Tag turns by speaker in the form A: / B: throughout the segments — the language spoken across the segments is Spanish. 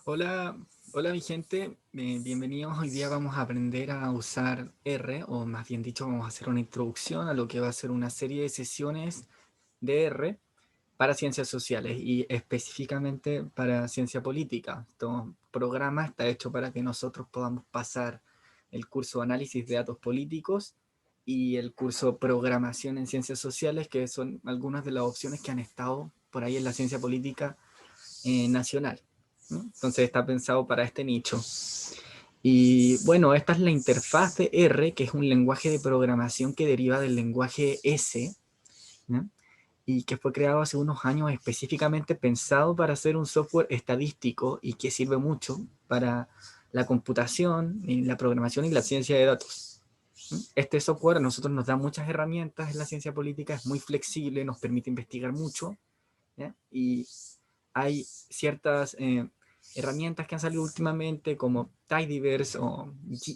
A: Hola, hola mi gente, bienvenidos. Hoy día vamos a aprender a usar R, o más bien dicho, vamos a hacer una introducción a lo que va a ser una serie de sesiones de R para ciencias sociales y específicamente para ciencia política. Este programa está hecho para que nosotros podamos pasar el curso de análisis de datos políticos y el curso programación en ciencias sociales, que son algunas de las opciones que han estado por ahí en la ciencia política nacional, ¿no? Entonces está pensado para este nicho. Y bueno, esta es la interfaz de R, que es un lenguaje de programación que deriva del lenguaje S, ¿no? Y que fue creado hace unos años específicamente pensado para hacer un software estadístico y que sirve mucho para la computación, y la programación y la ciencia de datos. Este software a nosotros nos da muchas herramientas en la ciencia política, es muy flexible, nos permite investigar mucho, ¿ya? Y hay ciertas herramientas que han salido últimamente como Tidyverse o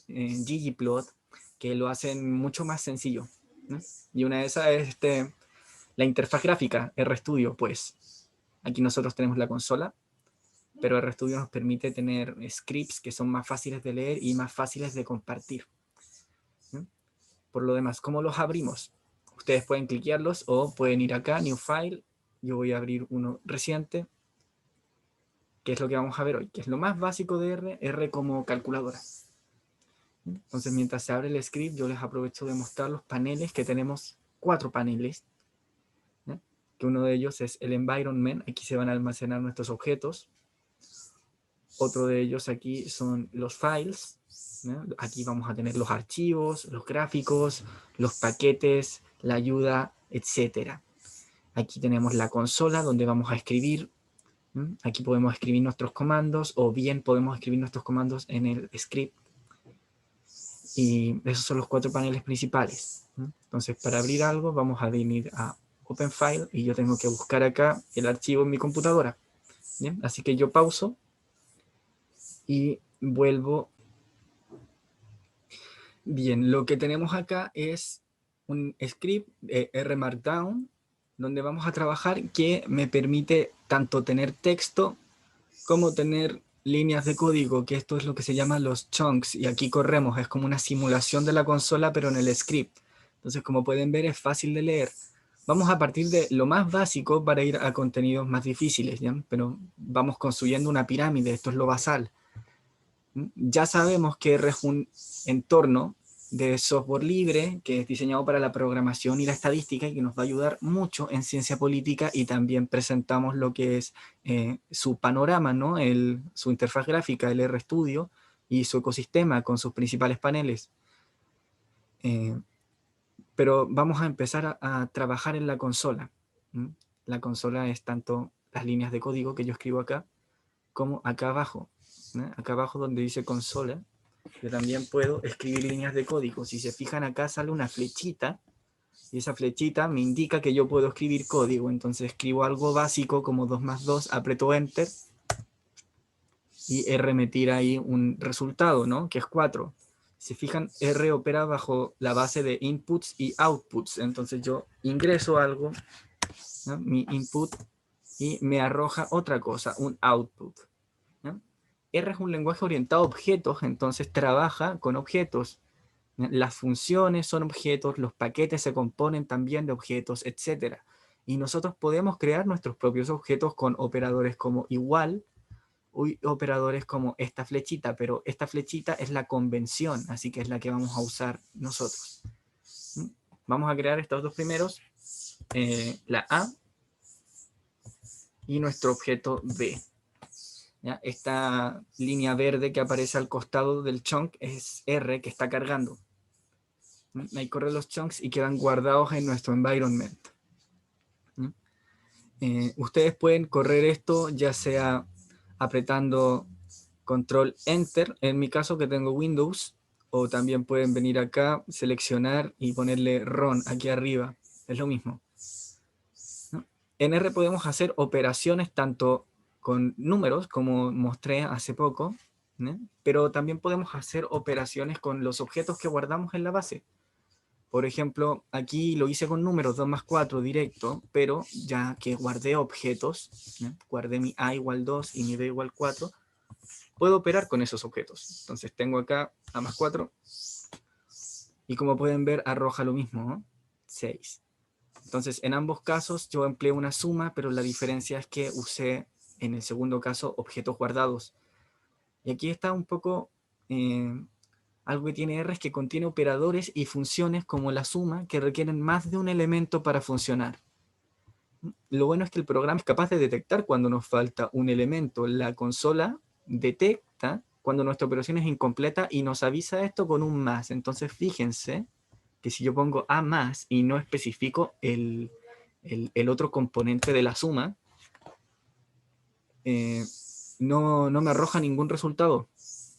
A: ggplot que lo hacen mucho más sencillo, ¿no? Y una de esas es la interfaz gráfica, RStudio. Pues aquí nosotros tenemos la consola, pero RStudio nos permite tener scripts que son más fáciles de leer y más fáciles de compartir, ¿no? Por lo demás, ¿cómo los abrimos? Ustedes pueden cliquearlos o pueden ir acá, New File. Yo voy a abrir uno reciente, que es lo que vamos a ver hoy, que es lo más básico de R, R como calculadora. Entonces, mientras se abre el script, yo les aprovecho de mostrar los paneles, que tenemos 4 paneles, ¿no? Que uno de ellos es el environment, aquí se van a almacenar nuestros objetos. Otro de ellos aquí son los files, ¿no? Aquí vamos a tener los archivos, los gráficos, los paquetes, la ayuda, etc. Aquí tenemos la consola donde vamos a escribir. Aquí podemos escribir nuestros comandos o bien podemos escribir nuestros comandos en el script. Y esos son los 4 paneles principales. Entonces, para abrir algo vamos a venir a Open File y yo tengo que buscar acá el archivo en mi computadora. ¿Bien? Así que yo pauso y vuelvo. Bien, lo que tenemos acá es un script R Markdown donde vamos a trabajar, que me permite tanto tener texto como tener líneas de código, que esto es lo que se llama los chunks, y aquí corremos, es como una simulación de la consola pero en el script. Entonces, como pueden ver, es fácil de leer. Vamos a partir de lo más básico para ir a contenidos más difíciles, ¿ya? Pero vamos construyendo una pirámide, esto es lo basal. Ya sabemos que R es un entorno de software libre que es diseñado para la programación y la estadística y que nos va a ayudar mucho en ciencia política, y también presentamos lo que es su panorama, ¿no? Su interfaz gráfica, el RStudio, y su ecosistema con sus principales paneles. Pero vamos a empezar a trabajar en la consola. La consola es tanto las líneas de código que yo escribo acá, como acá abajo. Acá abajo donde dice consola, yo también puedo escribir líneas de código. Si se fijan, acá sale una flechita y esa flechita me indica que yo puedo escribir código. Entonces escribo algo básico como 2 más 2, aprieto Enter y R me tira ahí un resultado, ¿no? Que es 4. Si se fijan, R opera bajo la base de inputs y outputs. Entonces yo ingreso algo, ¿no? Mi input, y me arroja otra cosa, un output, ¿no? R es un lenguaje orientado a objetos, entonces trabaja con objetos. Las funciones son objetos, los paquetes se componen también de objetos, etc. Y nosotros podemos crear nuestros propios objetos con operadores como igual, operadores como esta flechita, pero esta flechita es la convención, así que es la que vamos a usar nosotros. Vamos a crear estos dos primeros, la A y nuestro objeto B. ¿Ya? Esta línea verde que aparece al costado del chunk es R, que está cargando. Ahí corren los chunks y quedan guardados en nuestro environment. Ustedes pueden correr esto ya sea apretando control enter, en mi caso que tengo Windows, o también pueden venir acá, seleccionar y ponerle run aquí arriba, es lo mismo. En R podemos hacer operaciones tanto con números, como mostré hace poco, ¿no? Pero también podemos hacer operaciones con los objetos que guardamos en la base. Por ejemplo, aquí lo hice con números 2 más 4 directo, pero ya que guardé objetos, ¿no? Guardé mi A igual 2 y mi B igual 4, puedo operar con esos objetos. Entonces tengo acá A más 4, y como pueden ver arroja lo mismo, ¿no? 6. Entonces en ambos casos yo empleé una suma, pero la diferencia es que usé en el segundo caso objetos guardados. Y aquí está un poco algo que tiene R, es que contiene operadores y funciones como la suma que requieren más de un elemento para funcionar. Lo bueno es que el programa es capaz de detectar cuando nos falta un elemento. La consola detecta cuando nuestra operación es incompleta y nos avisa esto con un más. Entonces fíjense que si yo pongo A más y no especifico el otro componente de la suma, no me arroja ningún resultado.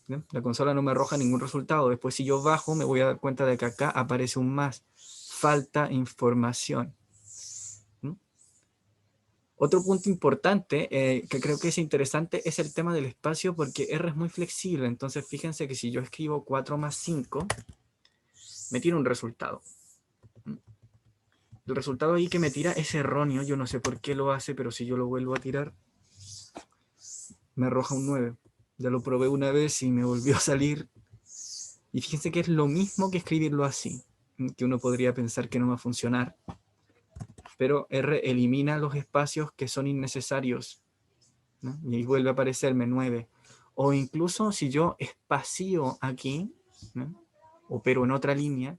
A: ¿Bien? La consola no me arroja ningún resultado. Después si yo bajo me voy a dar cuenta de que acá aparece un más. Falta información. Otro punto importante que creo que es interesante es el tema del espacio, porque R es muy flexible. Entonces fíjense que si yo escribo 4 más 5, me tira un resultado. El resultado ahí que me tira es erróneo. Yo no sé por qué lo hace, pero si yo lo vuelvo a tirar, me arroja un 9. Ya lo probé una vez y me volvió a salir. Y fíjense que es lo mismo que escribirlo así, que uno podría pensar que no va a funcionar. Pero R elimina los espacios que son innecesarios, ¿no? Y ahí vuelve a aparecerme 9. O incluso si yo espacio aquí, ¿no? Opero en otra línea,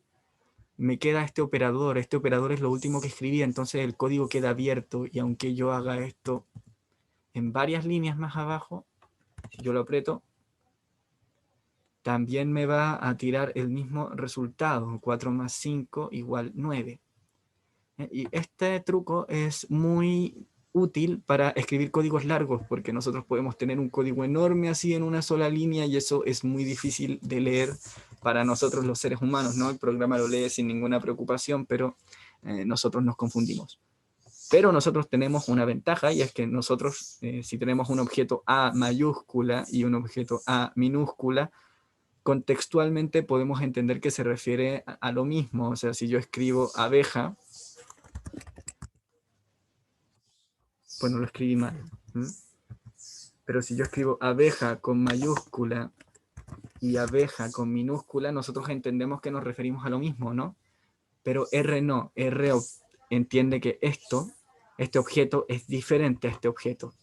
A: me queda este operador. Este operador es lo último que escribí, entonces el código queda abierto, y aunque yo haga esto en varias líneas más abajo, si yo lo aprieto, también me va a tirar el mismo resultado. 4 más 5 igual 9. Y este truco es muy útil para escribir códigos largos, porque nosotros podemos tener un código enorme así en una sola línea, y eso es muy difícil de leer para nosotros los seres humanos, ¿no? El programa lo lee sin ninguna preocupación, pero nosotros nos confundimos. Pero nosotros tenemos una ventaja, y es que nosotros, si tenemos un objeto A mayúscula y un objeto A minúscula, contextualmente podemos entender que se refiere a lo mismo. O sea, si yo escribo abeja, pues no lo escribí mal. Pero si yo escribo abeja con mayúscula y abeja con minúscula, nosotros entendemos que nos referimos a lo mismo, ¿no? Pero R no. R entiende que este objeto es diferente a este objeto,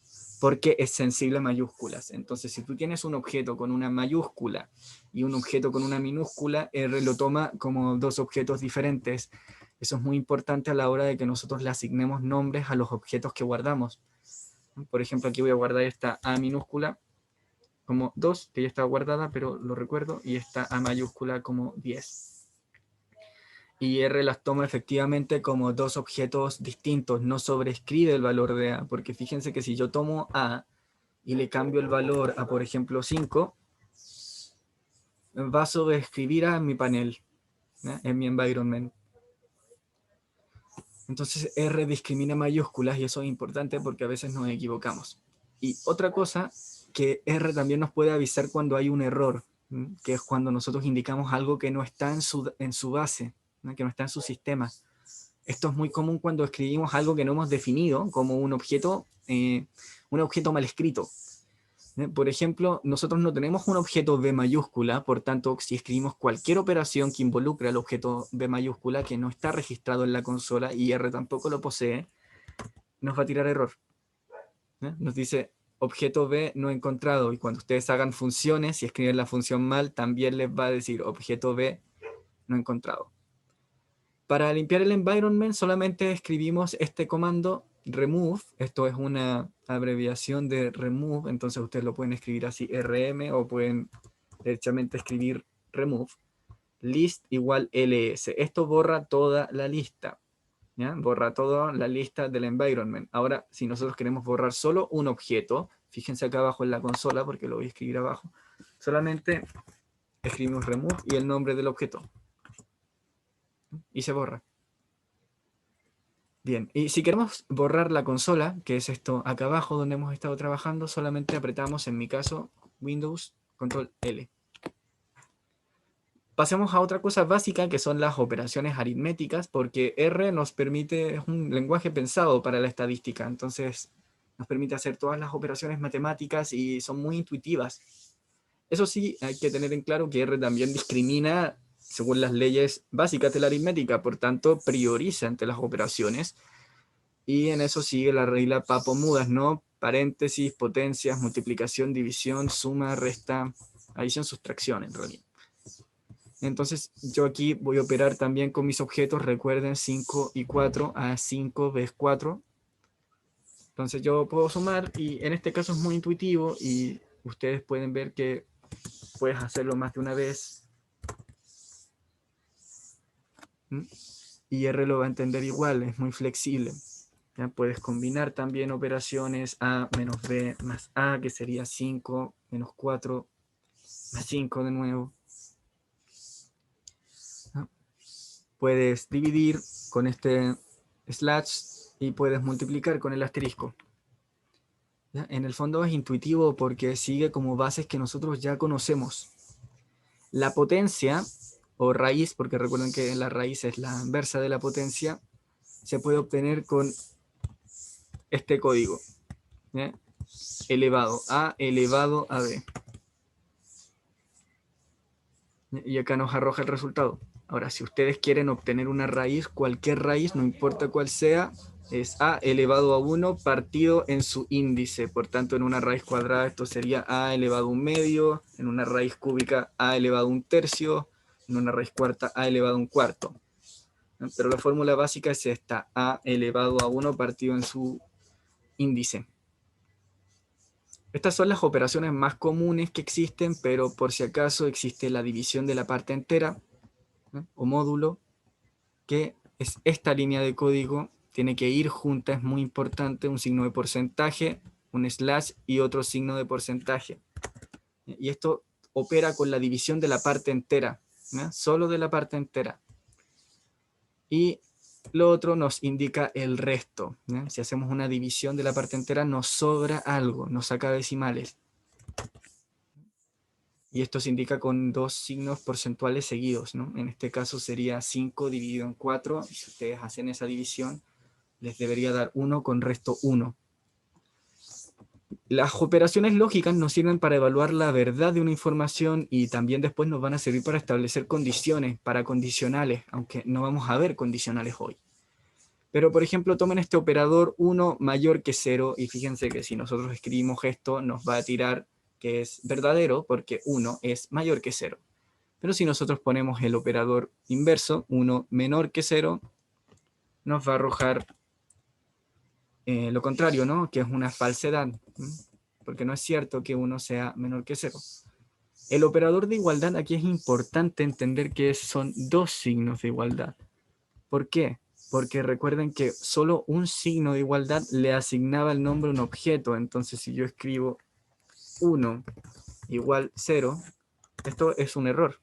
A: porque es sensible a mayúsculas. Entonces, si tú tienes un objeto con una mayúscula y un objeto con una minúscula, R lo toma como dos objetos diferentes. Eso es muy importante a la hora de que nosotros le asignemos nombres a los objetos que guardamos. Por ejemplo, aquí voy a guardar esta A minúscula como 2, que ya está guardada, pero lo recuerdo, y esta A mayúscula como 10. Y R las toma efectivamente como dos objetos distintos, no sobreescribe el valor de A, porque fíjense que si yo tomo A y le cambio el valor a, por ejemplo, 5, va a sobreescribir A en mi panel, ¿no? En mi environment. Entonces R discrimina mayúsculas, y eso es importante porque a veces nos equivocamos. Y otra cosa, que R también nos puede avisar cuando hay un error, que es cuando nosotros indicamos algo que no está en su base, ¿no? Que no está en su sistema. Esto es muy común cuando escribimos algo que no hemos definido, como un objeto mal escrito. Por ejemplo, nosotros no tenemos un objeto B mayúscula, por tanto, si escribimos cualquier operación que involucre al objeto B mayúscula que no está registrado en la consola y R tampoco lo posee, nos va a tirar error. Nos dice objeto B no encontrado, y cuando ustedes hagan funciones y escriben la función mal, también les va a decir objeto B no encontrado. Para limpiar el environment solamente escribimos este comando remove. Esto es una abreviación de remove, entonces ustedes lo pueden escribir así, rm, o pueden derechamente escribir remove. List igual ls. Esto borra toda la lista, ¿ya? Borra toda la lista del environment. Ahora, si nosotros queremos borrar solo un objeto, fíjense acá abajo en la consola, porque lo voy a escribir abajo, solamente escribimos remove y el nombre del objeto, y se borra. Bien, y si queremos borrar la consola, que es esto acá abajo donde hemos estado trabajando, solamente apretamos, en mi caso, Windows, Control L. Pasemos a otra cosa básica, que son las operaciones aritméticas, porque R nos permite, es un lenguaje pensado para la estadística, entonces nos permite hacer todas las operaciones matemáticas y son muy intuitivas. Eso sí, hay que tener en claro que R también discrimina según las leyes básicas de la aritmética, por tanto, prioriza entre las operaciones, y en eso sigue la regla Papo-Mudas, ¿no? Paréntesis, potencias, multiplicación, división, suma, resta, adición, sustracción, en realidad. Entonces, yo aquí voy a operar también con mis objetos, recuerden 5 y 4 a 5 veces 4. Entonces yo puedo sumar, y en este caso es muy intuitivo, y ustedes pueden ver que puedes hacerlo más de una vez. ¿Mm? Y R lo va a entender igual, es muy flexible. ¿Ya? Puedes combinar también operaciones A menos B más A, que sería 5 menos 4 más 5 de nuevo. ¿Ya? Puedes dividir con este slash y puedes multiplicar con el asterisco. ¿Ya? En el fondo es intuitivo porque sigue como bases que nosotros ya conocemos. La potencia o raíz, porque recuerden que la raíz es la inversa de la potencia, se puede obtener con este código, ¿ya? Elevado a b. Y acá nos arroja el resultado. Ahora, si ustedes quieren obtener una raíz, cualquier raíz, no importa cuál sea, es a elevado a 1 partido en su índice. Por tanto, en una raíz cuadrada esto sería a elevado a 1/2, en una raíz cúbica a elevado a 1/3, en una raíz cuarta a elevado a 1/4. Pero la fórmula básica es esta, a elevado a 1 partido en su índice. Estas son las operaciones más comunes que existen, pero por si acaso existe la división de la parte entera, ¿no? O módulo, que es esta línea de código, tiene que ir junta, es muy importante, un signo de porcentaje, un slash y otro signo de porcentaje. Y esto opera con la división de la parte entera, ¿no? Solo de la parte entera. Y lo otro nos indica el resto, ¿no? Si hacemos una división de la parte entera, nos sobra algo, nos saca decimales. Y esto se indica con dos signos porcentuales seguidos, ¿no? En este caso sería 5 dividido en 4, y si ustedes hacen esa división, les debería dar 1 con resto 1. Las operaciones lógicas nos sirven para evaluar la verdad de una información, y también después nos van a servir para establecer condiciones, para condicionales, aunque no vamos a ver condicionales hoy. Pero, por ejemplo, tomen este operador 1 mayor que 0, y fíjense que si nosotros escribimos esto, nos va a tirar que es verdadero, porque 1 es mayor que 0. Pero si nosotros ponemos el operador inverso, 1 menor que 0, nos va a arrojar lo contrario, ¿no? Que es una falsedad, porque no es cierto que 1 sea menor que 0. El operador de igualdad, aquí es importante entender que son dos signos de igualdad. ¿Por qué? Porque recuerden que solo un signo de igualdad le asignaba el nombre a un objeto. Entonces, si yo escribo 1 igual 0, esto es un error.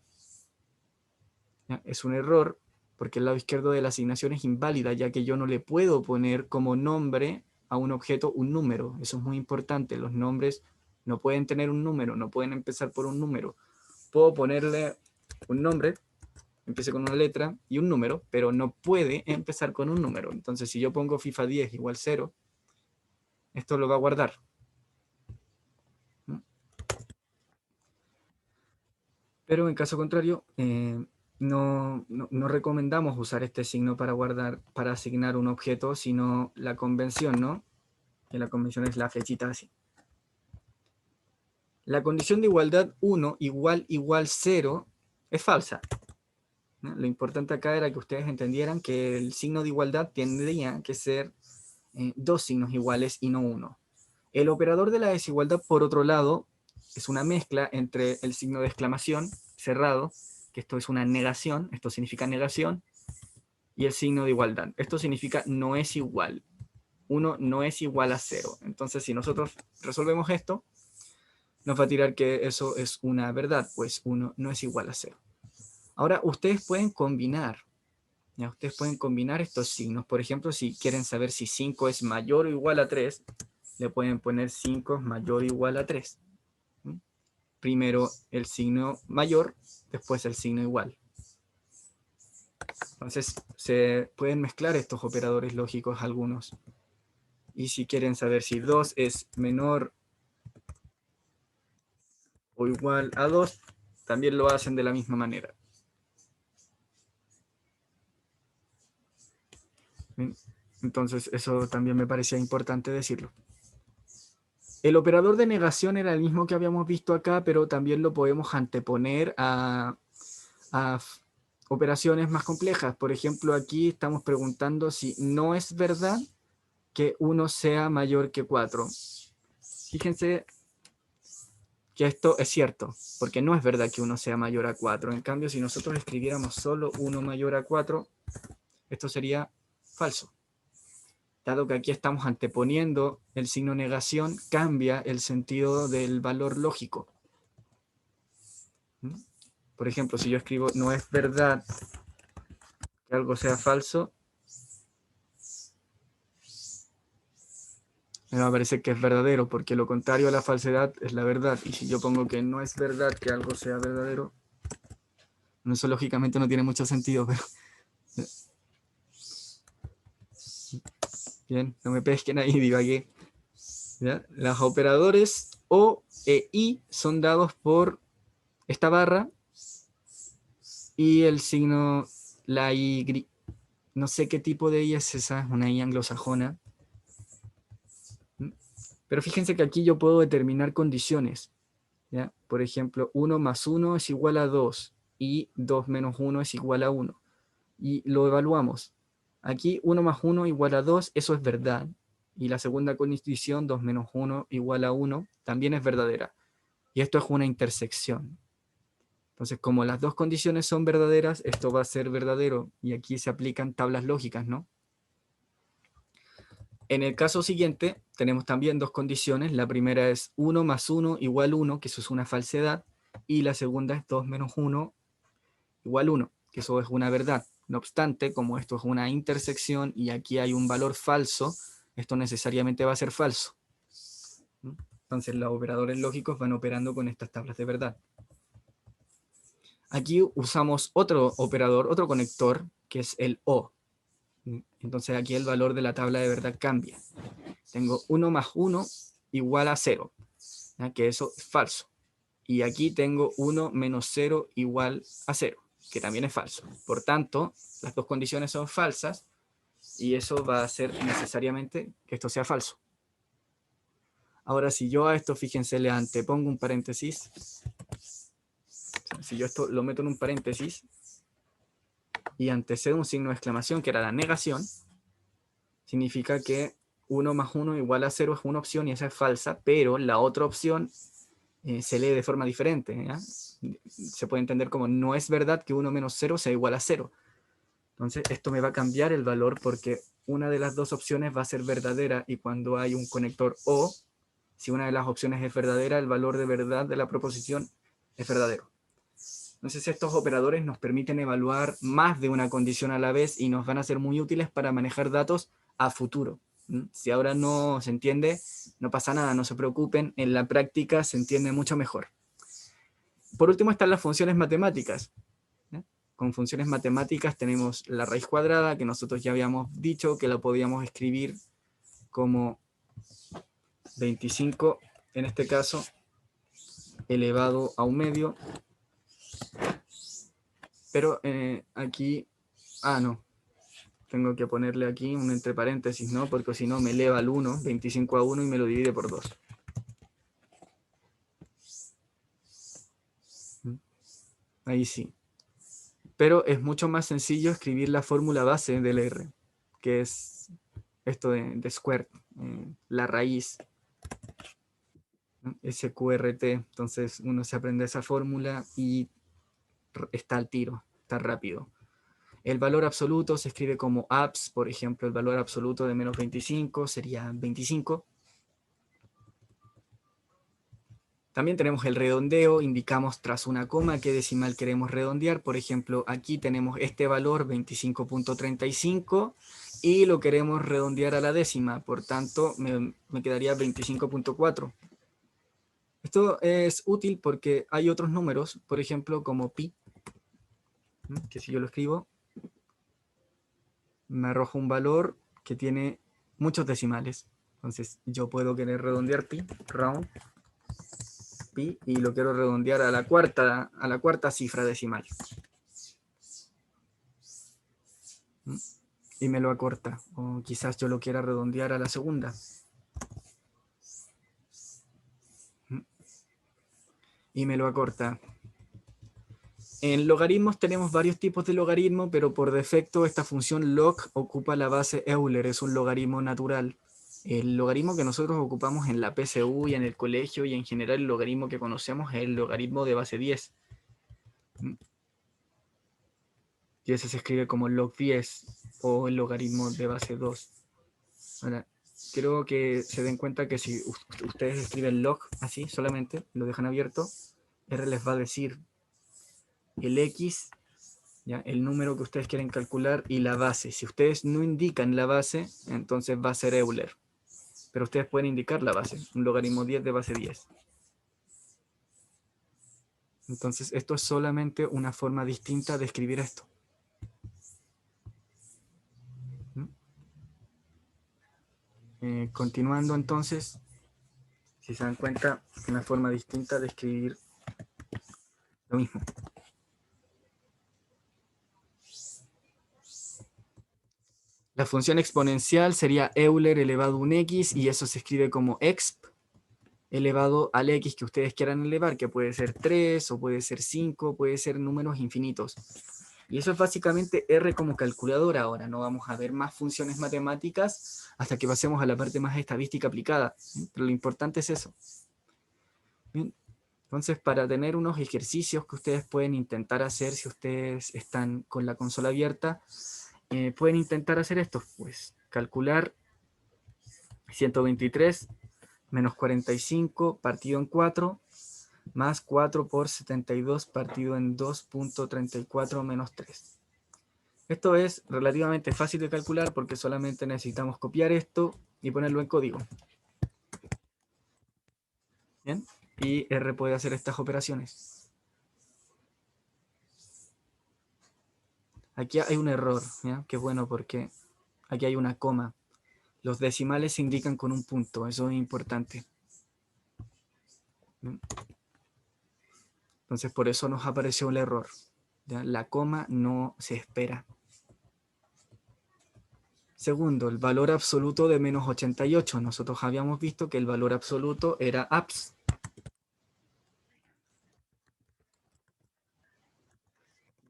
A: ¿Ya? Es un error porque el lado izquierdo de la asignación es inválida, ya que yo no le puedo poner como nombre a un objeto un número. Eso es muy importante. Los nombres no pueden tener un número, no pueden empezar por un número. Puedo ponerle un nombre, empiece con una letra y un número, pero no puede empezar con un número. Entonces, si yo pongo FIFA 10 igual 0, esto lo va a guardar. Pero en caso contrario, no recomendamos usar este signo para guardar, para asignar un objeto, sino la convención, ¿no? Que la convención es la flechita así. La condición de igualdad 1 igual 0 es falsa, ¿no? Lo importante acá era que ustedes entendieran que el signo de igualdad tendría que ser dos signos iguales y no uno. El operador de la desigualdad, por otro lado, es una mezcla entre el signo de exclamación cerrado, que esto es una negación, esto significa negación, y el signo de igualdad. Esto significa no es igual. 1 no es igual a 0. Entonces, si nosotros resolvemos esto, nos va a tirar que eso es una verdad, pues 1 no es igual a 0. Ahora, ustedes pueden combinar. ¿Ya? Ustedes pueden combinar estos signos. Por ejemplo, si quieren saber si 5 es mayor o igual a 3, le pueden poner 5 es mayor o igual a 3. Primero el signo mayor, después el signo igual. Entonces se pueden mezclar estos operadores lógicos algunos. Y si quieren saber si 2 es menor o igual a 2, también lo hacen de la misma manera. ¿Bien? Entonces, eso también me parecía importante decirlo. El operador de negación era el mismo que habíamos visto acá, pero también lo podemos anteponer a operaciones más complejas. Por ejemplo, aquí estamos preguntando si no es verdad que 1 sea mayor que 4. Fíjense que esto es cierto, porque no es verdad que 1 sea mayor a 4. En cambio, si nosotros escribiéramos solo 1 mayor a 4, esto sería falso. Dado que aquí estamos anteponiendo el signo negación, cambia el sentido del valor lógico. Por ejemplo, si yo escribo no es verdad que algo sea falso, me va a parecer que es verdadero, porque lo contrario a la falsedad es la verdad. Y si yo pongo que no es verdad que algo sea verdadero, eso lógicamente no tiene mucho sentido, pero... Bien, no me pesquen ahí, divagué. ¿Ya? Los operadores O e I son dados por esta barra y el signo, la I, no sé qué tipo de I es esa, una I anglosajona. Pero fíjense que aquí yo puedo determinar condiciones. ¿Ya? Por ejemplo, 1 más 1 es igual a 2 y 2 menos 1 es igual a 1. Y lo evaluamos. Aquí 1 más 1 igual a 2, eso es verdad. Y la segunda condición, 2 menos 1 igual a 1, también es verdadera. Y esto es una intersección. Entonces, como las dos condiciones son verdaderas, esto va a ser verdadero. Y aquí se aplican tablas lógicas, ¿no? En el caso siguiente, tenemos también dos condiciones. La primera es 1 más 1 igual 1, que eso es una falsedad. Y la segunda es 2 menos 1 igual 1, que eso es una verdad. No obstante, como esto es una intersección y aquí hay un valor falso, esto necesariamente va a ser falso. Entonces los operadores lógicos van operando con estas tablas de verdad. Aquí usamos otro operador, otro conector, que es el O. Entonces aquí el valor de la tabla de verdad cambia. Tengo 1 más 1 igual a 0, ¿ya? Que eso es falso. Y aquí tengo 1 menos 0 igual a 0, que también es falso. Por tanto, las dos condiciones son falsas y eso va a hacer necesariamente que esto sea falso. Ahora, si yo a esto, fíjense, le antepongo un paréntesis, si yo esto lo meto en un paréntesis y antecedo un signo de exclamación, que era la negación, significa que 1 más 1 igual a 0 es una opción y esa es falsa, pero la otra opción se lee de forma diferente. ¿Ya? Se puede entender como no es verdad que 1 menos 0 sea igual a 0. Entonces esto me va a cambiar el valor porque una de las dos opciones va a ser verdadera y cuando hay un conector O, si una de las opciones es verdadera, el valor de verdad de la proposición es verdadero. Entonces estos operadores nos permiten evaluar más de una condición a la vez y nos van a ser muy útiles para manejar datos a futuro. Si ahora no se entiende, no pasa nada, no se preocupen, en la práctica se entiende mucho mejor. Por último están las funciones matemáticas. Con funciones matemáticas tenemos la raíz cuadrada, que nosotros ya habíamos dicho que la podíamos escribir como 25, en este caso, elevado a un medio. Pero aquí, no, tengo que ponerle aquí un entre paréntesis, ¿no? Porque si no me eleva al 1, 25 a 1 y me lo divide por 2. Ahí sí. Pero es mucho más sencillo escribir la fórmula base del R, que es esto de square, la raíz, ¿no? SQRT. Entonces uno se aprende esa fórmula y está al tiro, está rápido. El valor absoluto se escribe como abs, por ejemplo, el valor absoluto de menos 25 sería 25. También tenemos el redondeo, indicamos tras una coma qué decimal queremos redondear. Por ejemplo, aquí tenemos este valor 25.35 y lo queremos redondear a la décima, por tanto me quedaría 25.4. Esto es útil porque hay otros números, por ejemplo, como pi, que si yo lo escribo, me arroja un valor que tiene muchos decimales. Entonces yo puedo querer redondear pi, round, pi, y lo quiero redondear a la cuarta cifra decimal. Y me lo acorta. O quizás yo lo quiera redondear a la segunda. Y me lo acorta. En logaritmos tenemos varios tipos de logaritmo, pero por defecto esta función log ocupa la base Euler, es un logaritmo natural. El logaritmo que nosotros ocupamos en la PSU y en el colegio y en general el logaritmo que conocemos es el logaritmo de base 10. Y ese se escribe como log 10 o el logaritmo de base 2. Ahora, quiero que se den cuenta que si ustedes escriben log así solamente, lo dejan abierto, R les va a decir el X, ¿ya? El número que ustedes quieren calcular y la base. Si ustedes no indican la base, entonces va a ser Euler. Pero ustedes pueden indicar la base, un logaritmo 10 de base 10. Entonces esto es solamente una forma distinta de escribir esto. Continuando entonces, si se dan cuenta, una forma distinta de escribir lo mismo. La función exponencial sería Euler elevado a un x, y eso se escribe como exp elevado al x que ustedes quieran elevar, que puede ser 3 o puede ser 5, puede ser números infinitos. Y eso es básicamente R como calculadora. Ahora no vamos a ver más funciones matemáticas hasta que pasemos a la parte más estadística aplicada. Pero lo importante es eso. Bien. Entonces, para tener unos ejercicios que ustedes pueden intentar hacer si ustedes están con la consola abierta, pueden intentar hacer esto, pues calcular 123 menos 45 partido en 4, más 4 por 72 partido en 2.34 menos 3. Esto es relativamente fácil de calcular porque solamente necesitamos copiar esto y ponerlo en código. ¿Bien? Y R puede hacer estas operaciones. Aquí hay un error, ¿ya? Que es bueno porque aquí hay una coma. Los decimales se indican con un punto, eso es importante. ¿Bien? Entonces por eso nos apareció el error. ¿Ya? La coma no se espera. Segundo, el valor absoluto de menos 88. Nosotros habíamos visto que el valor absoluto era abs.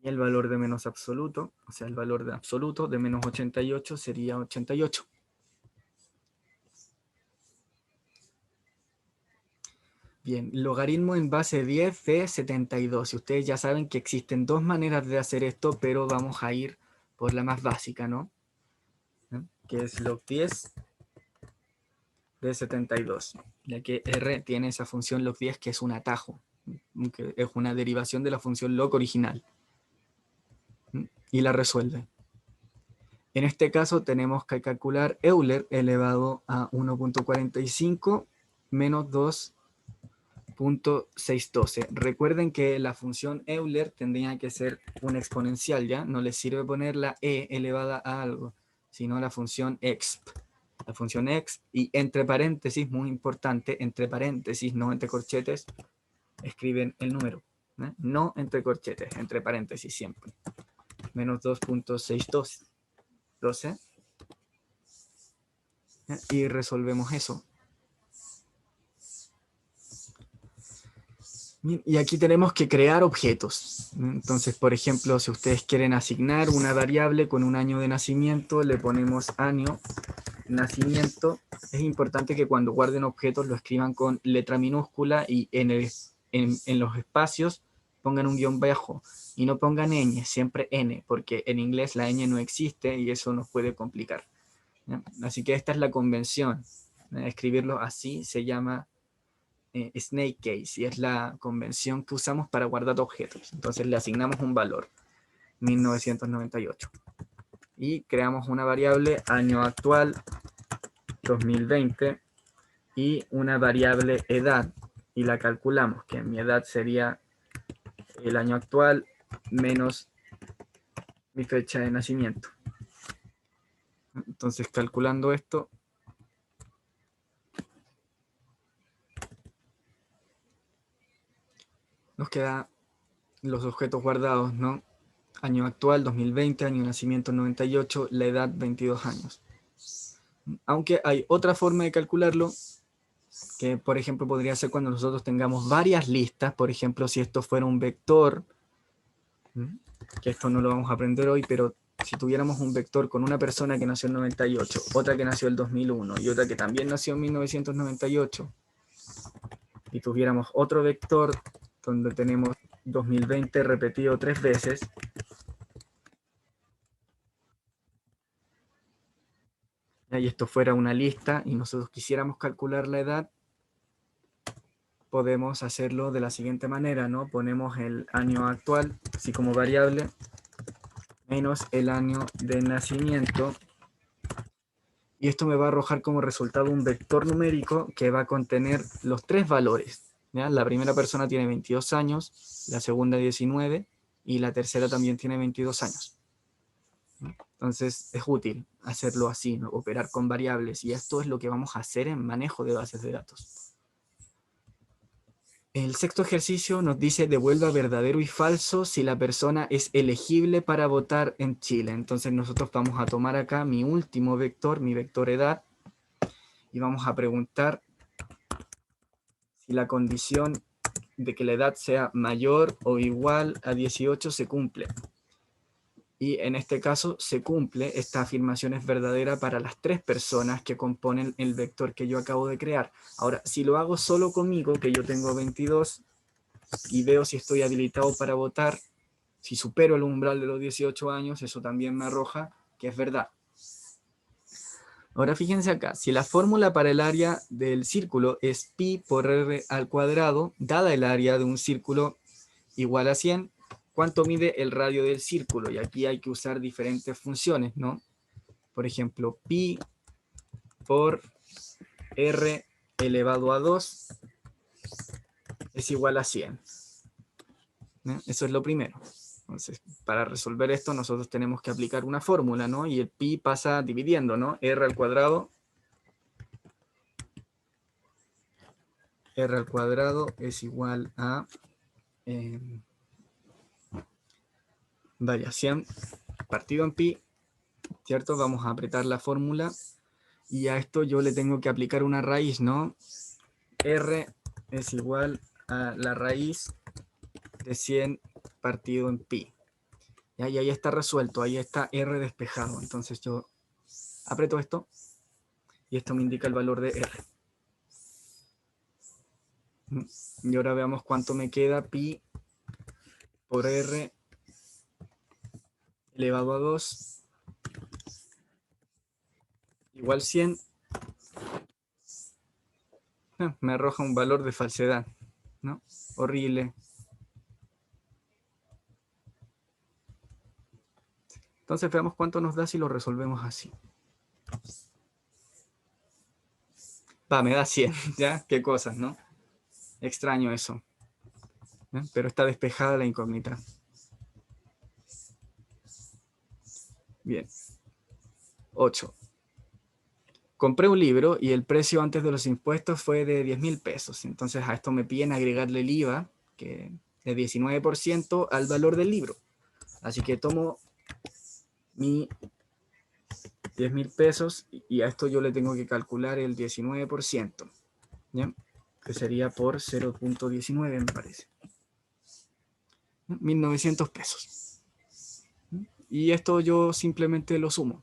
A: Y el valor de menos absoluto, o sea, el valor de absoluto de menos 88 sería 88. Bien, logaritmo en base 10 de 72. Y ustedes ya saben que existen dos maneras de hacer esto, pero vamos a ir por la más básica, ¿no? Que es log 10 de 72. Ya que R tiene esa función log 10 que es un atajo, que es una derivación de la función log original. Y la resuelve. En este caso tenemos que calcular Euler elevado a 1.45 menos 2.612. Recuerden que la función Euler tendría que ser una exponencial, ¿ya? No les sirve poner la e elevada a algo, sino la función exp. La función exp, y entre paréntesis, muy importante, entre paréntesis, no entre corchetes, escriben el número. No entre corchetes, entre paréntesis siempre. Menos 2.612. Y resolvemos eso. Y aquí tenemos que crear objetos. Entonces, por ejemplo, si ustedes quieren asignar una variable con un año de nacimiento, le ponemos año, nacimiento. Es importante que cuando guarden objetos lo escriban con letra minúscula y en los espacios pongan un guión bajo. Y no pongan ñ, siempre n, porque en inglés la ñ no existe y eso nos puede complicar. Así que esta es la convención. Escribirlo así se llama snake case, y es la convención que usamos para guardar objetos. Entonces le asignamos un valor, 1998. Y creamos una variable año actual, 2020, y una variable edad. Y la calculamos, que mi edad sería el año actual menos mi fecha de nacimiento. Entonces, calculando esto, nos queda los objetos guardados, ¿no? Año actual, 2020, año de nacimiento 98, la edad 22 años. Aunque hay otra forma de calcularlo, que por ejemplo podría ser cuando nosotros tengamos varias listas, por ejemplo si esto fuera un vector, que esto no lo vamos a aprender hoy, pero si tuviéramos un vector con una persona que nació en 98, otra que nació en 2001 y otra que también nació en 1998, y tuviéramos otro vector donde tenemos 2020 repetido 3 veces, y esto fuera una lista y nosotros quisiéramos calcular la edad, podemos hacerlo de la siguiente manera, ¿no? Ponemos el año actual, así como variable, menos el año de nacimiento, y esto me va a arrojar como resultado un vector numérico que va a contener los tres valores, ¿ya? La primera persona tiene 22 años, la segunda 19, y la tercera también tiene 22 años. Entonces es útil hacerlo así, ¿no? Operar con variables, y esto es lo que vamos a hacer en manejo de bases de datos. El sexto ejercicio nos dice devuelva verdadero y falso si la persona es elegible para votar en Chile. Entonces nosotros vamos a tomar acá mi último vector, mi vector edad, y vamos a preguntar si la condición de que la edad sea mayor o igual a 18 se cumple. Y en este caso se cumple, esta afirmación es verdadera para las tres personas que componen el vector que yo acabo de crear. Ahora, si lo hago solo conmigo, que yo tengo 22, y veo si estoy habilitado para votar, si supero el umbral de los 18 años, eso también me arroja que es verdad. Ahora fíjense acá, si la fórmula para el área del círculo es pi por r al cuadrado, dada el área de un círculo igual a 100, ¿cuánto mide el radio del círculo? Y aquí hay que usar diferentes funciones, ¿no? Por ejemplo, pi por r elevado a 2 es igual a 100. ¿No? Eso es lo primero. Entonces, para resolver esto, nosotros tenemos que aplicar una fórmula, ¿no? Y el pi pasa dividiendo, ¿no? R al cuadrado es igual a variación partido en pi, ¿cierto? Vamos a apretar la fórmula y a esto yo le tengo que aplicar una raíz, ¿no? R es igual a la raíz de 100 partido en pi. Y ahí está resuelto, ahí está R despejado. Entonces yo aprieto esto y esto me indica el valor de R. Y ahora veamos cuánto me queda pi por R elevado a 2 igual 100. Me arroja un valor de falsedad, ¿no? Horrible. Entonces veamos cuánto nos da si lo resolvemos así. Me da 100, ¿ya? Qué cosas, ¿no? Extraño eso. ¿Eh? Pero está despejada la incógnita. Bien. 8. Compré un libro y el precio antes de los impuestos fue de 10.000 pesos. Entonces a esto me piden agregarle el IVA, que de 19% al valor del libro. Así que tomo mi 10.000 pesos y a esto yo le tengo que calcular el 19%, ¿ya? Que sería por 0.19 me parece. 1.900 pesos. Y esto yo simplemente lo sumo.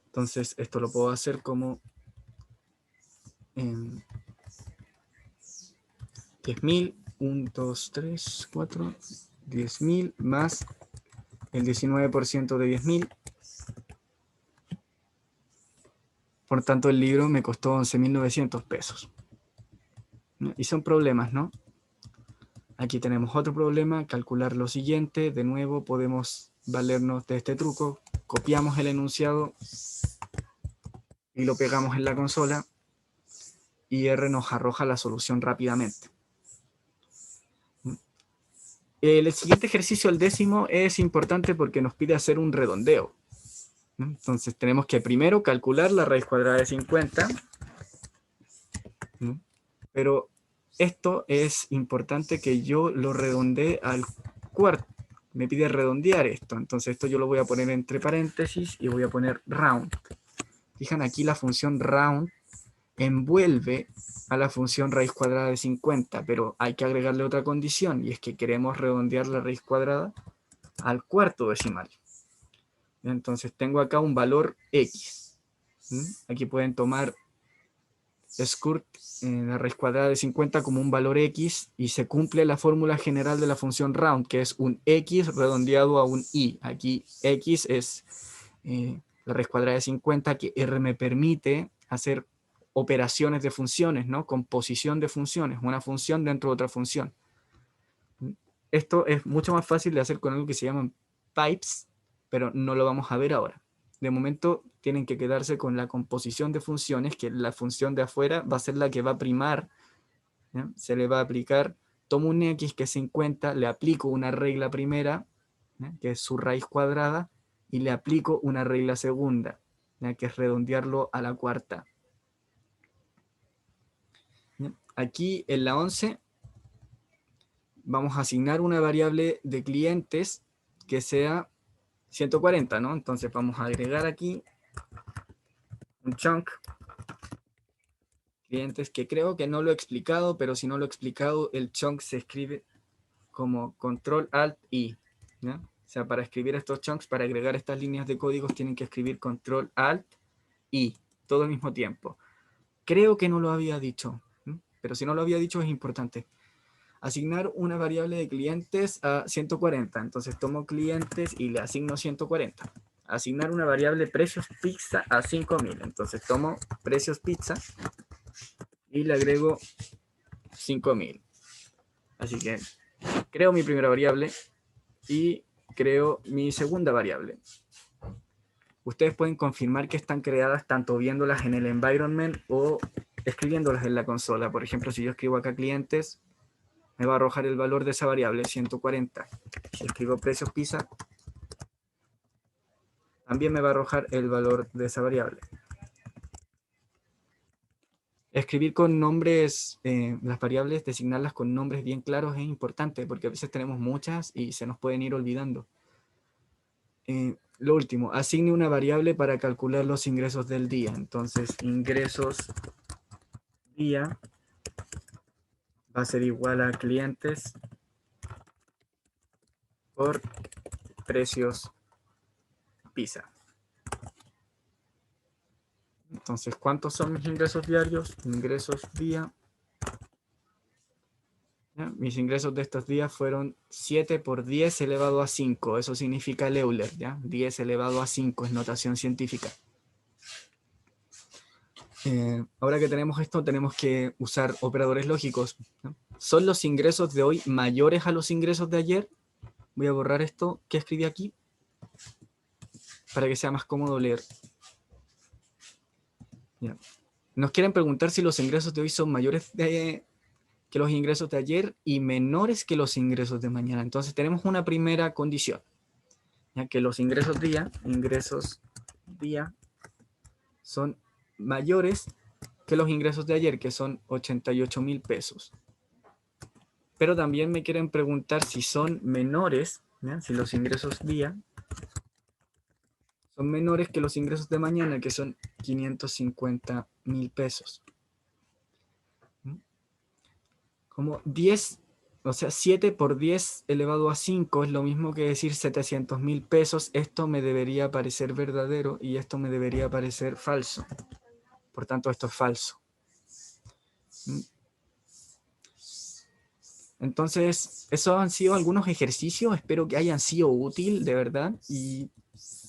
A: Entonces esto lo puedo hacer como 10.000, 1, 2, 3, 4, 10.000 más el 19% de 10.000. Por tanto, el libro me costó 11.900 pesos. Y son problemas, ¿no? Aquí tenemos otro problema, calcular lo siguiente. De nuevo, podemos valernos de este truco. Copiamos el enunciado y lo pegamos en la consola y R nos arroja la solución rápidamente. El siguiente ejercicio, el 10º, es importante porque nos pide hacer un redondeo. Entonces tenemos que primero calcular la raíz cuadrada de 50, pero esto es importante que yo lo redondee al cuarto. Me pide redondear esto, entonces esto yo lo voy a poner entre paréntesis y voy a poner round. Fijan, aquí la función round envuelve a la función raíz cuadrada de 50, pero hay que agregarle otra condición, y es que queremos redondear la raíz cuadrada al cuarto decimal. Entonces tengo acá un valor X. Aquí pueden tomar Scurt, la raíz cuadrada de 50 como un valor X, y se cumple la fórmula general de la función round, que es un X redondeado a un Y. Aquí X es la raíz cuadrada de 50, que R me permite hacer operaciones de funciones, ¿no? Composición de funciones, una función dentro de otra función. Esto es mucho más fácil de hacer con algo que se llaman pipes, pero no lo vamos a ver ahora. De momento tienen que quedarse con la composición de funciones, que la función de afuera va a ser la que va a primar, ¿ya? Se le va a aplicar, tomo un X que es 50, le aplico una regla primera, ¿ya? Que es su raíz cuadrada, y le aplico una regla segunda, ¿ya? Que es redondearlo a la cuarta. ¿Ya? Aquí en la 11 vamos a asignar una variable de clientes que sea 140, ¿no? Entonces vamos a agregar aquí un chunk clientes, que creo que no lo he explicado, pero si no lo he explicado, el chunk se escribe como control alt I, ¿no? O sea, para escribir estos chunks, para agregar estas líneas de códigos, tienen que escribir control alt I, todo al mismo tiempo. Creo que no lo había dicho, ¿no? Pero si no lo había dicho es importante. Asignar una variable de clientes a 140. Entonces tomo clientes y le asigno 140. Asignar una variable precios pizza a 5000. Entonces tomo precios pizza y le agrego 5000. Así que creo mi primera variable y creo mi segunda variable. Ustedes pueden confirmar que están creadas tanto viéndolas en el environment o escribiéndolas en la consola. Por ejemplo, si yo escribo acá clientes, me va a arrojar el valor de esa variable, 140. Si escribo precios pizza, también me va a arrojar el valor de esa variable. Escribir con nombres, las variables, designarlas con nombres bien claros es importante, porque a veces tenemos muchas y se nos pueden ir olvidando. Lo último, asigne una variable para calcular los ingresos del día. Entonces, ingresos día va a ser igual a clientes por precios pizza. Entonces, ¿cuántos son mis ingresos diarios? Ingresos día. ¿Ya? Mis ingresos de estos días fueron 7 por 10 elevado a 5. Eso significa el Euler, ¿ya? 10 elevado a 5 es notación científica. Ahora que tenemos esto, tenemos que usar operadores lógicos, ¿no? ¿Son los ingresos de hoy mayores a los ingresos de ayer? Voy a borrar esto que escribí aquí para que sea más cómodo leer. Ya. Nos quieren preguntar si los ingresos de hoy son mayores que los ingresos de ayer y menores que los ingresos de mañana. Entonces tenemos una primera condición, ya que los ingresos día son mayores que los ingresos de ayer, que son 88,000 pesos. Pero también me quieren preguntar si son menores, ¿ya? Si los ingresos día son menores que los ingresos de mañana, que son 550,000 pesos. Como 10, o sea, 7 por 10 elevado a 5 es lo mismo que decir 700,000 pesos. Esto me debería parecer verdadero y esto me debería parecer falso. Por tanto, esto es falso. Entonces, esos han sido algunos ejercicios. Espero que hayan sido útiles, de verdad. Y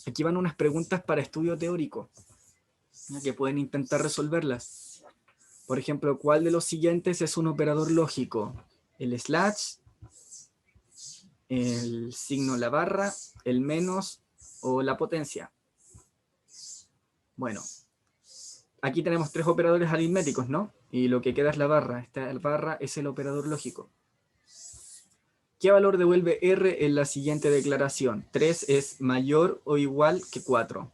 A: aquí van unas preguntas para estudio teórico, ¿ya? Que pueden intentar resolverlas. Por ejemplo, ¿cuál de los siguientes es un operador lógico? El slash, el signo la barra, el menos o la potencia. Bueno, aquí tenemos tres operadores aritméticos, ¿no? Y lo que queda es la barra. Esta barra es el operador lógico. ¿Qué valor devuelve R en la siguiente declaración? 3 es mayor o igual que 4.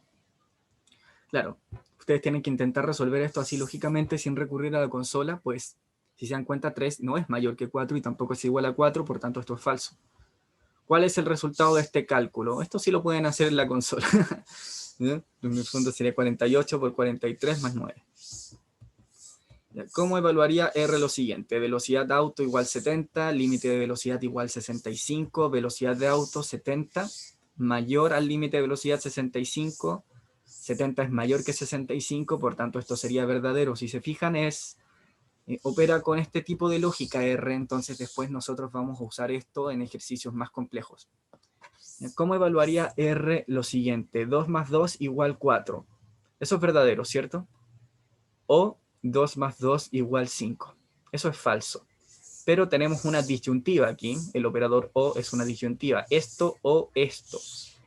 A: Claro, ustedes tienen que intentar resolver esto así lógicamente sin recurrir a la consola, pues Si se dan cuenta, 3 no es mayor que 4 y tampoco es igual a 4, por tanto esto es falso. ¿Cuál es el resultado de este cálculo? Esto sí lo pueden hacer en la consola. En el fondo sería 48 por 43 más 9. ¿Cómo evaluaría R lo siguiente? Velocidad de auto igual 70, límite de velocidad igual 65, velocidad de auto 70, mayor al límite de velocidad 65, 70 es mayor que 65, por tanto esto sería verdadero. Si se fijan, opera con este tipo de lógica R, entonces después nosotros vamos a usar esto en ejercicios más complejos. ¿Cómo evaluaría R lo siguiente? 2 más 2 igual 4. Eso es verdadero, ¿cierto? O 2 más 2 igual 5. Eso es falso. Pero tenemos una disyuntiva aquí. El operador O es una disyuntiva. Esto o esto.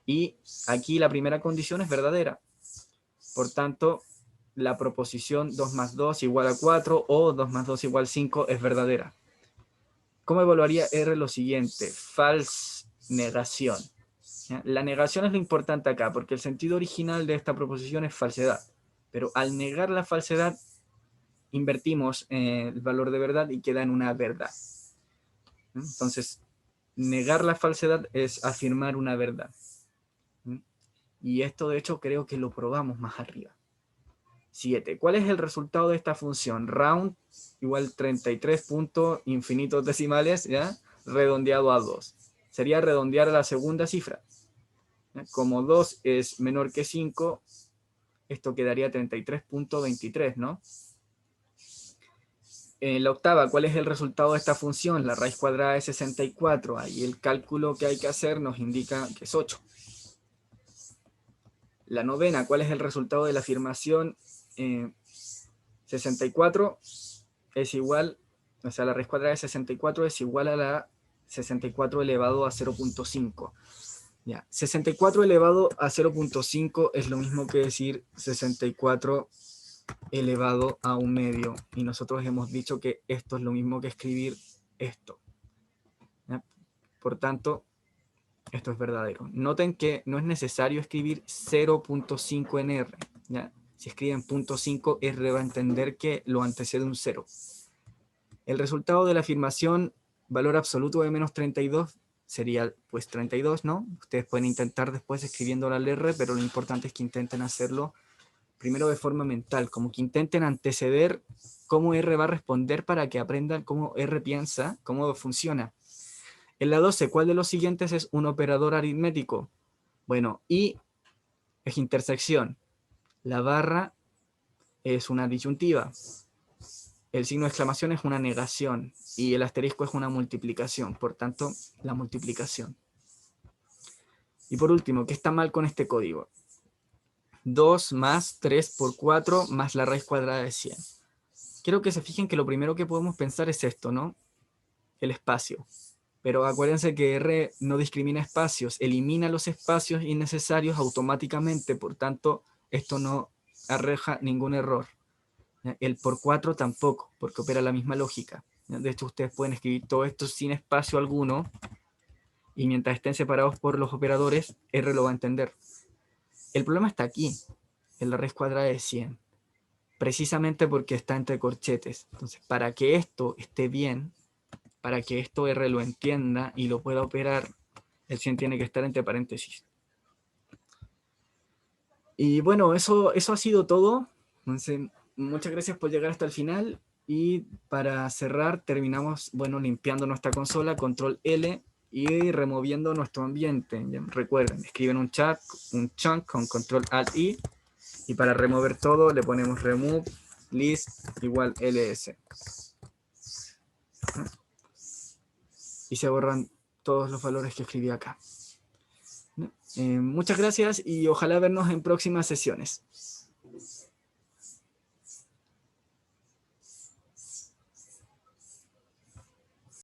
A: Y aquí la primera condición es verdadera. Por tanto, la proposición 2 más 2 igual a 4 o 2 más 2 igual 5 es verdadera. ¿Cómo evaluaría R lo siguiente? False negación. ¿Ya? La negación es lo importante acá, porque el sentido original de esta proposición es falsedad. Pero al negar la falsedad, invertimos el valor de verdad y queda en una verdad. Entonces, negar la falsedad es afirmar una verdad. Y esto, de hecho, creo que lo probamos más arriba. 7. ¿Cuál es el resultado de esta función? Round igual 33 puntos infinitos decimales, ¿ya? Redondeado a 2. Sería redondear a la segunda cifra. ¿Ya? Como 2 es menor que 5, esto quedaría 33.23, ¿no? En la octava, ¿cuál es el resultado de esta función? La raíz cuadrada de 64. Ahí el cálculo que hay que hacer nos indica que es 8. La novena, ¿cuál es el resultado de la afirmación? 64 es igual, o sea, la raíz cuadrada de 64 es igual a la 64 elevado a 0.5. Ya, 64 elevado a 0.5 es lo mismo que decir 64 elevado a 1/2. Y nosotros hemos dicho que esto es lo mismo que escribir esto. ¿Ya? Por tanto, esto es verdadero. Noten que no es necesario escribir 0.5 en R. ¿Ya? Si escriben 0.5, R va a entender que lo antecede un 0. El resultado de la afirmación valor absoluto de menos 32 sería pues 32, ¿no? Ustedes pueden intentar después escribiéndolo al R, pero lo importante es que intenten hacerlo primero de forma mental, como que intenten anteceder cómo R va a responder para que aprendan cómo R piensa, cómo funciona. En la 12, ¿cuál de los siguientes es un operador aritmético? Bueno, y es intersección. La barra es una disyuntiva. El signo de exclamación es una negación y el asterisco es una multiplicación, por tanto, la multiplicación. Y por último, ¿qué está mal con este código? 2 más 3 por 4 más la raíz cuadrada de 100. Quiero que se fijen que lo primero que podemos pensar es esto, ¿no? El espacio. Pero acuérdense que R no discrimina espacios, elimina los espacios innecesarios automáticamente, por tanto, esto no arroja ningún error. El por 4 tampoco, porque opera la misma lógica. De hecho, ustedes pueden escribir todo esto sin espacio alguno, y mientras estén separados por los operadores, R lo va a entender. El problema está aquí, en la raíz cuadrada de 100, precisamente porque está entre corchetes. Entonces, para que esto esté bien, para que esto R lo entienda y lo pueda operar, el 100 tiene que estar entre paréntesis. Y bueno, eso ha sido todo. Entonces, muchas gracias por llegar hasta el final. Y para cerrar, terminamos, bueno, limpiando nuestra consola, control L, y removiendo nuestro ambiente. Ya, recuerden, escriben un chunk con control alt I, y para remover todo le ponemos remove list igual ls. Y se borran todos los valores que escribí acá. Muchas gracias y ojalá vernos en próximas sesiones.